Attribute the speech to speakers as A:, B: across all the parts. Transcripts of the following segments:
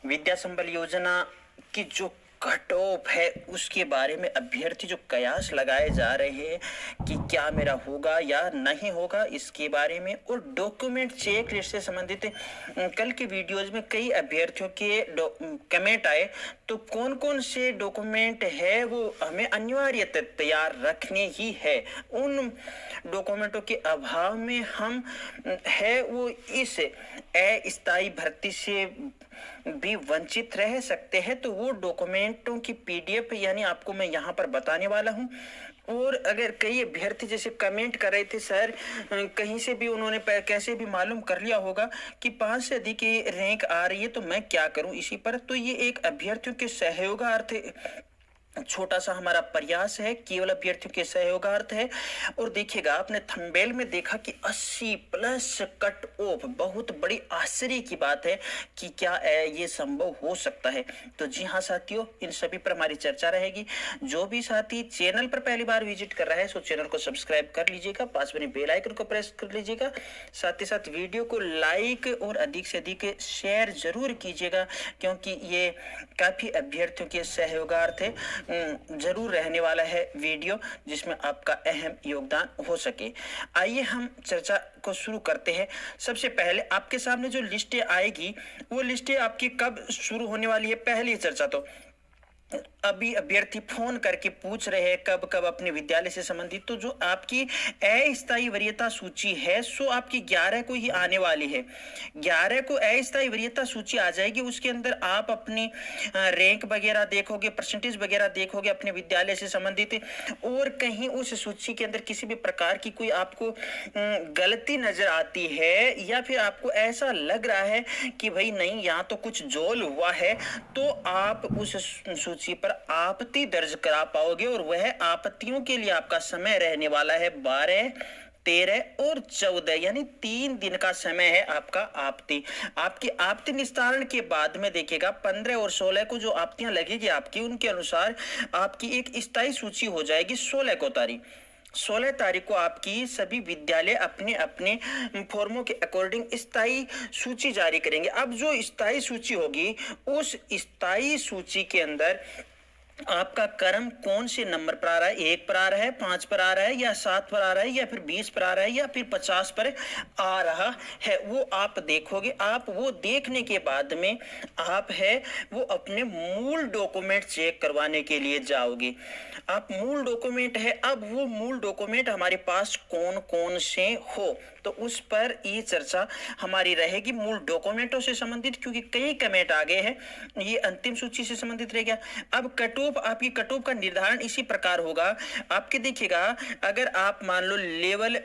A: विद्या संबल योजना की जो कट ऑफ है उसके बारे में अभ्यर्थी जो कयास लगाए जा रहे हैं कि क्या मेरा होगा या नहीं होगा, इसके बारे में। और डॉक्यूमेंट चेक लिस्ट से संबंधित कल के वीडियोज में कई अभ्यर्थियों के कमेंट आए, तो कौन कौन से डॉक्यूमेंट है वो हमें अनिवार्य तैयार रखने ही है। उन डॉक्यूमेंटों के अभाव में हम है वो इस अस्थायी भर्ती से भी वंचित रह सकते हैं। तो वो डॉक्यूमेंटों की पीडीएफ यानी आपको मैं यहाँ पर बताने वाला हूँ। और अगर कई अभ्यर्थी जैसे कमेंट कर रहे थे सर कहीं से भी उन्होंने कैसे भी मालूम कर लिया होगा कि 5 से अधिक की रैंक आ रही है तो मैं क्या करूं इसी पर। तो ये एक अभ्यर्थियों के सहयोगार्थ छोटा सा हमारा प्रयास है, केवल अभ्यर्थियों के सहयोगार्थ है। और देखिएगा आपने थंबनेल में देखा कि 80 प्लस कट ऑफ, बहुत बड़ी आश्चर्य की बात है कि क्या ये संभव हो सकता है। तो जी हाँ साथियों, इन सभी पर हमारी चर्चा रहेगी। जो भी साथी चैनल पर पहली बार विजिट कर रहा है सो चैनल को सब्सक्राइब कर लीजिएगा, पास में बेल आइकन को प्रेस कर लीजिएगा, साथ ही साथ वीडियो को लाइक और अधिक से अधिक शेयर जरूर कीजिएगा, क्योंकि ये काफी अभ्यर्थियों के सहयोगार्थ है जरूर रहने वाला है वीडियो, जिसमें आपका अहम योगदान हो सके। आइए हम चर्चा को शुरू करते हैं। सबसे पहले आपके सामने जो लिस्टें आएगी वो लिस्टें आपकी कब शुरू होने वाली है। पहली चर्चा तो अभी अभ्यर्थी फोन करके पूछ रहे हैं कब कब अपने विद्यालय से संबंधित, तो जो आपकी अस्थायी वरीयता सूची है सो आपकी 11 को ही आने वाली है। 11 को अस्थायी वरीयता सूची आ जाएगी। उसके अंदर आप अपनी रैंक वगैरह देखोगे, परसेंटेज वगैरह देखोगे अपने विद्यालय से संबंधित। और कहीं उस सूची के अंदर किसी भी प्रकार की कोई आपको गलती नजर आती है या फिर आपको ऐसा लग रहा है कि भाई नहीं यहाँ तो कुछ जोल हुआ है, तो आप उस सूची पर आपत्ति दर्ज करा पाओगे। और वह आपत्तियों के लिए आपका समय रहने वाला है 12, 13 और 14, यानी 3 दिन का समय है आपका आपकी आपत्ति निस्तारण के बाद में देखिएगा 15 और 16 को जो आपत्तियां लगेगी आपकी, उनके अनुसार आपकी एक स्थायी सूची हो जाएगी 16 तारीख को आपकी सभी विद्यालय अपने अपने फॉर्मों के अकॉर्डिंग स्थायी सूची जारी करेंगे। अब जो स्थायी सूची होगी उस स्थायी सूची के अंदर आपका क्रम कौन से नंबर पर आ रहा है, 1 पर आ रहा है, 5 पर आ रहा है या 7 पर आ रहा है या फिर 20 पर आ रहा है या फिर 50 पर आ रहा है, वो आप देखोगे। आप वो देखने के बाद में आप है वो अपने मूल डॉक्यूमेंट चेक करवाने के लिए जाओगे। आप मूल डॉक्यूमेंट है, अब वो मूल डॉक्यूमेंट हमारे पास कौन कौन से हो तो उस पर ये चर्चा हमारी रहेगी मूल डॉक्यूमेंटों से संबंधित, क्योंकि कई कमेंट आ गए हैं। ये अंतिम सूची से संबंधित रह गया। अब आपकी कट ऑफ का निर्धारण इसी प्रकार होगा। आपके देखिएगा अगर आप मान लो लेवल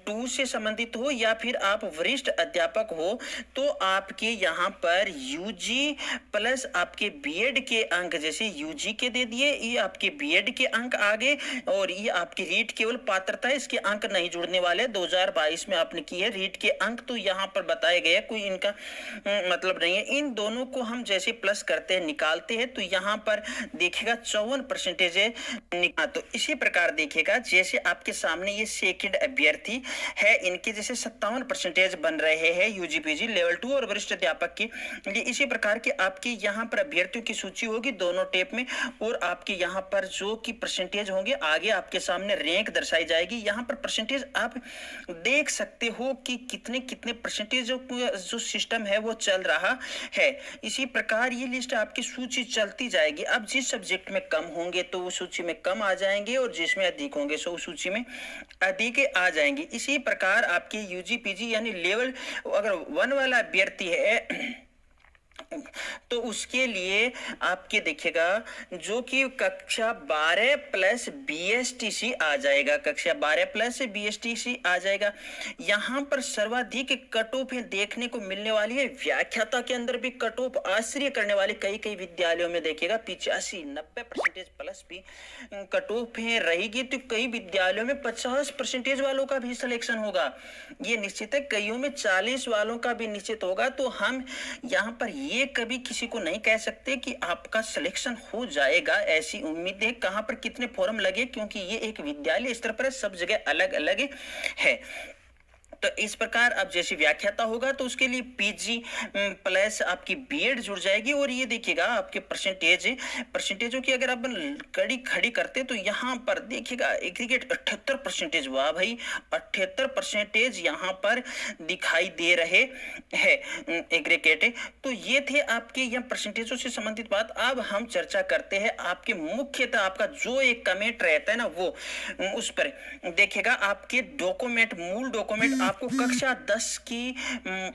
A: 2 से संबंधित हो या फिर आप वरिष्ठ अध्यापक हो तो आपके यहाँ पर यूजी प्लस आपके बीएड के अंक, जैसे यूजी के दे दिए, ये आपके बीएड के अंक आ गए और ये आपकी रीट केवल पात्रता है, इसके अंक नहीं जुड़ने वाले। 2022 में आपने की है रीट के अंक, तो यहाँ पर बताए गए कोई इनका मतलब नहीं है। इन दोनों को हम जैसे प्लस करते हैं निकालते हैं तो यहाँ पर देखिएगा 54% है। तो इसी प्रकार देखिएगा जैसे आपके सामने ये सेकंड अभ्यर्थी है, इनके जैसे 57% बन रहे हैं यूजीपीजी लेवल 2 और वरिष्ठ अध्यापक की। ये इसी प्रकार के आपकी यहाँ पर अभ्यर्थियों की सूची होगी दोनों टेप में, और आपके यहाँ पर जो की परसेंटेज होंगे आगे आपके सामने रैंक दर्शाई जाएगी। यहाँ पर परसेंटेज आप देख सकते हो कि कितने कितने परसेंटेज जो सिस्टम है वो चल रहा है। इसी प्रकार ये लिस्ट आपकी सूची चलती जाएगी। अब जिस सब्जेक्ट में कम होंगे तो वो सूची में कम आ जाएंगे और जिसमें अधिक होंगे सो उस सूची में अधिक आ जाएंगे। इसी प्रकार आपके यूजी पीजी यानी लेवल अगर 1 वाला अभ्यर्थी है तो उसके लिए आपके देखिएगा जो कि कक्षा 12 प्लस बीएसटीसी आ जाएगा, कक्षा 12 प्लस बीएसटीसी आ जाएगा। यहाँ पर सर्वाधिक कट ऑफ देखने को मिलने वाली है। व्याख्याता के अंदर भी कट ऑफ आश्चर्य करने वाले कई विद्यालयों में देखिएगा 85-90% प्लस भी कट ऑफ रहेगी, तो कई विद्यालयों में 50% वालों का भी सिलेक्शन होगा। ये निश्चित है, कईयों में 40 वालों का भी निश्चित होगा। तो हम यहाँ पर ये कभी किसी को नहीं कह सकते कि आपका सिलेक्शन हो जाएगा, ऐसी उम्मीद है। कहां पर कितने फॉर्म लगे, क्योंकि ये एक विद्यालय स्तर पर सब जगह अलग अलग है। तो इस प्रकार अब जैसे व्याख्याता होगा तो उसके लिए पीजी प्लस आपकी बीएड जुड़ जाएगी। और ये देखिएगा आपके परसेंटेजों की अगर आप कड़ी खड़ी करते तो यहाँ पर देखिएगा एग्रीगेट 78%। वाह भाई, 78% यहाँ पर दिखाई दे रहे हैं एग्रीगेट। तो ये थे आपके यहाँ परसेंटेजों से संबंधित बात। अब हम चर्चा करते हैं आपके मुख्यतः आपका जो एक कमेंट रहता है ना वो उस पर देखिएगा आपके डॉक्यूमेंट, मूल डॉक्यूमेंट आपको कक्षा 10 की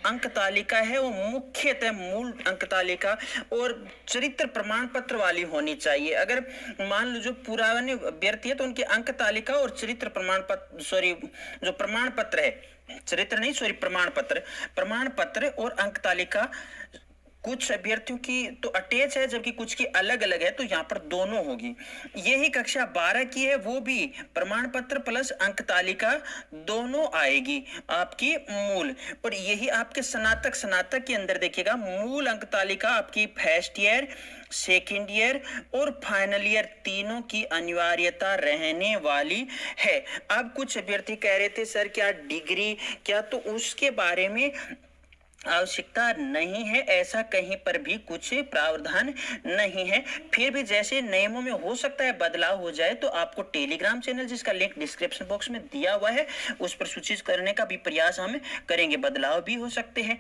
A: अंक तालिका है वो मुख्यतः मूल अंक तालिका और चरित्र प्रमाण पत्र वाली होनी चाहिए। अगर मान लो जो पुराने अभ्यर्थी है तो उनकी अंक तालिका और चरित्र प्रमाण पत्र, सॉरी जो प्रमाण पत्र है, चरित्र नहीं सॉरी प्रमाण पत्र और अंक तालिका कुछ अभ्यर्थियों की तो अटैच है जबकि कुछ की अलग अलग है, तो यहाँ पर दोनों होगी। यही कक्षा 12 की है वो भी प्रमाण पत्र प्लस अंक तालिका दोनों आएगी आपकी मूल। और यही आपके स्नातक के अंदर देखिएगा मूल अंक तालिका आपकी फर्स्ट ईयर, सेकेंड ईयर और फाइनल ईयर तीनों की अनिवार्यता रहने वाली है। अब कुछ अभ्यर्थी कह रहे थे सर क्या डिग्री क्या, तो उसके बारे में आवश्यकता नहीं है, ऐसा कहीं पर भी कुछ प्रावधान नहीं है। फिर भी जैसे नियमों में हो सकता है बदलाव हो जाए तो आपको टेलीग्राम चैनल जिसका लिंक डिस्क्रिप्शन बॉक्स में दिया हुआ है उस पर सूचित करने का भी प्रयास हम करेंगे, बदलाव भी हो सकते हैं।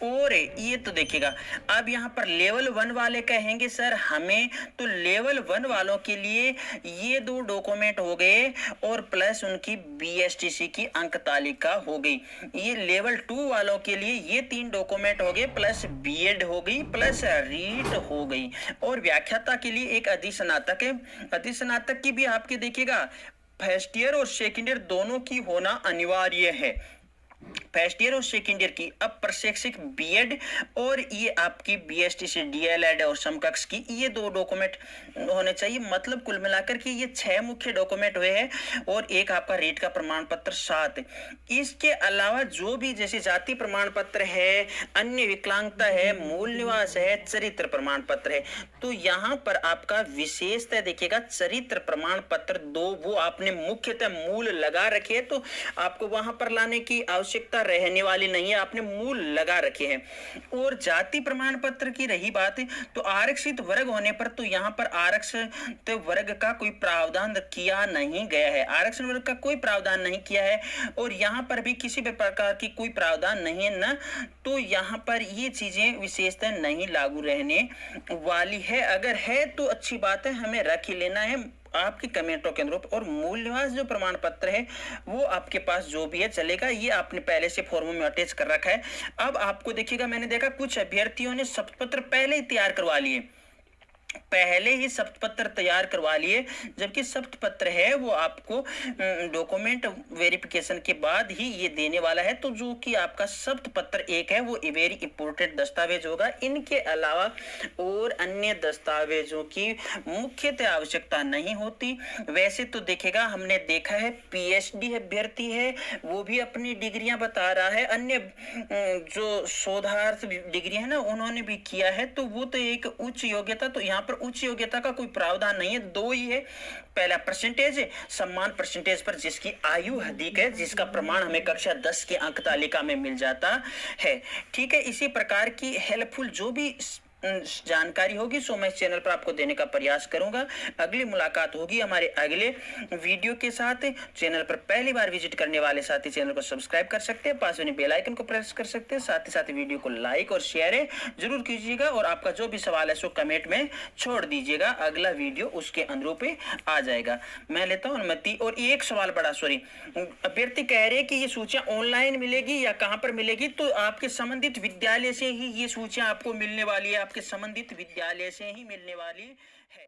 A: और ये तो देखिएगा अब यहाँ पर लेवल 1 वाले कहेंगे सर हमें, तो लेवल 1 वालों के लिए ये 2 डॉक्यूमेंट हो गए और प्लस उनकी बीएसटीसी की अंक तालिका हो गई। ये लेवल 2 वालों के लिए ये 3 डॉक्यूमेंट हो गए प्लस बीएड हो गई प्लस रीट हो गई। और व्याख्याता के लिए एक अधिस्नातक है, अधिस्नातक की भी आपके देखिएगा फर्स्ट ईयर और सेकेंड ईयर दोनों की होना अनिवार्य है, फर्स्ट ईयर और सेकेंड ईयर की। अब प्रशिक्षक बीएड और ये आपकी बीएसटीसी डीएलएड और समकक्ष की ये 2 डॉक्यूमेंट होने चाहिए। मतलब कुल मिलाकर के ये 6 मुख्य डॉक्यूमेंट हुए हैं और एक आपका रीट का प्रमाण पत्र 7। इसके अलावा जो भी जैसे जाति प्रमाण पत्र है, अन्य विकलांगता है, मूल निवास है, चरित्र प्रमाण पत्र है, तो यहाँ पर आपका विशेषतः देखिएगा चरित्र प्रमाण पत्र 2 वो आपने मुख्यतः मूल लगा रखे, तो आपको वहां पर लाने की आवश्यकता रहने वाली नहीं है, आपने मूल लगा रखे हैं। और जाति प्रमाण पत्र की रही बात तो आरक्षित वर्ग होने पर तो यहाँ पर आरक्षित वर्ग का कोई प्रावधान किया नहीं गया है, आरक्षण वर्ग का कोई प्रावधान नहीं किया है और यहाँ पर भी किसी भी प्रकार की कोई प्रावधान नहीं है ना, तो यहाँ पर ये चीजें विशेषतः नहीं लागू रहने वाली है। अगर है तो अच्छी बात है, हमें रख ही लेना है आपके कमेंटों के अनुरूप। और मूल निवास जो प्रमाण पत्र है वो आपके पास जो भी है चलेगा, ये आपने पहले से फॉर्मों में अटैच कर रखा है। अब आपको देखिएगा मैंने देखा कुछ अभ्यर्थियों ने शपथ पहले ही तैयार करवा लिए, पहले ही शपथ पत्र तैयार करवा लिए, जबकि शपथ पत्र है वो आपको डॉक्यूमेंट वेरिफिकेशन के बाद ही ये देने वाला है। तो जो कि आपका शपथ पत्र एक है वो वेरी इंपॉर्टेंट दस्तावेज होगा। इनके अलावा और अन्य दस्तावेजों की मुख्यतः आवश्यकता नहीं होती। वैसे तो देखेगा हमने देखा है पीएचडी अभ्यर्थी है वो भी अपनी डिग्रियां बता रहा है, अन्य जो शोधार्थ डिग्री है ना उन्होंने भी किया है, तो वो तो एक उच्च योग्यता, तो यहाँ पर उच्च योग्यता का कोई प्रावधान नहीं है, 2 ही है। पहला परसेंटेज सम्मान परसेंटेज पर जिसकी आयु अधिक है, जिसका प्रमाण हमें कक्षा 10 के अंक तालिका में मिल जाता है। ठीक है, इसी प्रकार की हेल्पफुल जो भी जानकारी होगी सो मैं इस चैनल पर आपको देने का प्रयास करूंगा। अगली मुलाकात होगी हमारे अगले वीडियो के साथ। चैनल पर पहली बार विजिट करने वाले साथी चैनल को सब्सक्राइब कर सकते हैं, पास वाले बेल आइकन को प्रेस कर सकते हैं, साथ ही साथ वीडियो को लाइक और शेयर जरूर कीजिएगा और आपका जो भी सवाल है सो कमेंट में छोड़ दीजिएगा, अगला वीडियो उसके अनुरूप आ जाएगा। मैं लेता हूँ अनुमति। और एक सवाल बड़ा सॉरी अभ्यर्थी कह रहे हैं कि ये सूचियां ऑनलाइन मिलेगी या कहां पर मिलेगी, तो आपके संबंधित विद्यालय से ही ये सूचियां आपको मिलने वाली है, आपके संबंधित विद्यालय से ही मिलने वाली है।